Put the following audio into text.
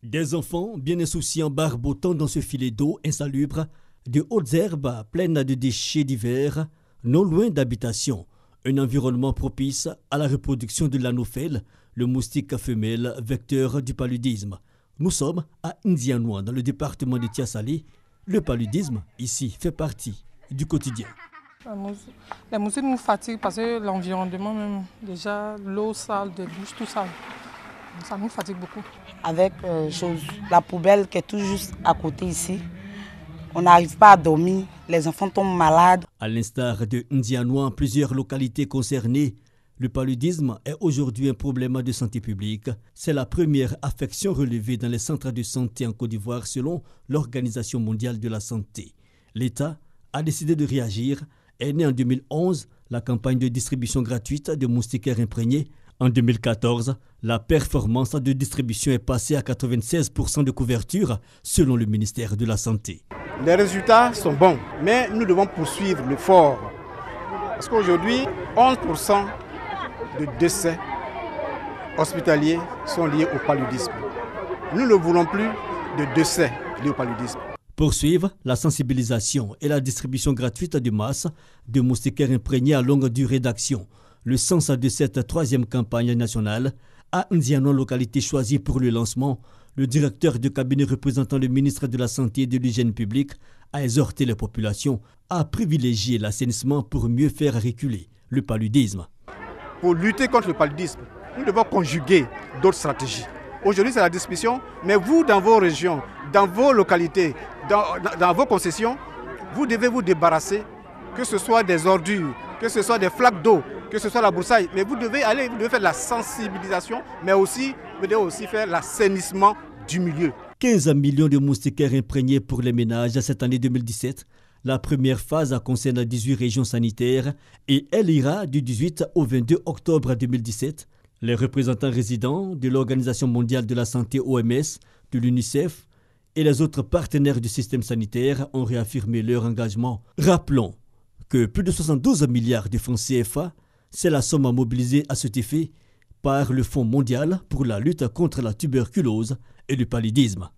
Des enfants bien insouciants barbotant dans ce filet d'eau insalubre, de hautes herbes pleines de déchets divers, non loin d'habitations. Un environnement propice à la reproduction de l'anophèle, le moustique femelle vecteur du paludisme. Nous sommes à Ndianoua, dans le département de Tiassalé. Le paludisme, ici, fait partie du quotidien. Les moustiques nous fatiguent parce que l'environnement, même, déjà, l'eau sale, des douches, tout ça, ça nous fatigue beaucoup. Avec la poubelle qui est tout juste à côté ici, on n'arrive pas à dormir, les enfants tombent malades. À l'instar de Ndianoua, plusieurs localités concernées, le paludisme est aujourd'hui un problème de santé publique. C'est la première affection relevée dans les centres de santé en Côte d'Ivoire selon l'Organisation mondiale de la santé. L'État a décidé de réagir. Est née en 2011 la campagne de distribution gratuite de moustiquaires imprégnés. En 2014, la performance de distribution est passée à 96% de couverture selon le ministère de la Santé. Les résultats sont bons, mais nous devons poursuivre l'effort. Parce qu'aujourd'hui, 11% de décès hospitaliers sont liés au paludisme. Nous ne voulons plus de décès liés au paludisme. Poursuivre la sensibilisation et la distribution gratuite de masse de moustiquaires imprégnés à longue durée d'action. Le sens de cette troisième campagne nationale, à Ndianoua, localité choisie pour le lancement, le directeur de cabinet représentant le ministre de la Santé et de l'Hygiène publique a exhorté les populations à privilégier l'assainissement pour mieux faire reculer le paludisme. Pour lutter contre le paludisme, nous devons conjuguer d'autres stratégies. Aujourd'hui, c'est la distribution, mais vous, dans vos régions, dans vos localités, dans vos concessions, vous devez vous débarrasser, que ce soit des ordures, que ce soit des flaques d'eau, que ce soit la broussaille, mais vous devez faire de la sensibilisation, mais vous devez aussi faire l'assainissement du milieu. 15 millions de moustiquaires imprégnés pour les ménages cette année 2017. La première phase concerne 18 régions sanitaires et elle ira du 18 au 22 octobre 2017. Les représentants résidents de l'Organisation mondiale de la santé OMS, de l'UNICEF et les autres partenaires du système sanitaire ont réaffirmé leur engagement. Rappelons que plus de 72 milliards de francs CFA, c'est la somme mobilisée à cet effet par le Fonds mondial pour la lutte contre la tuberculose et le paludisme.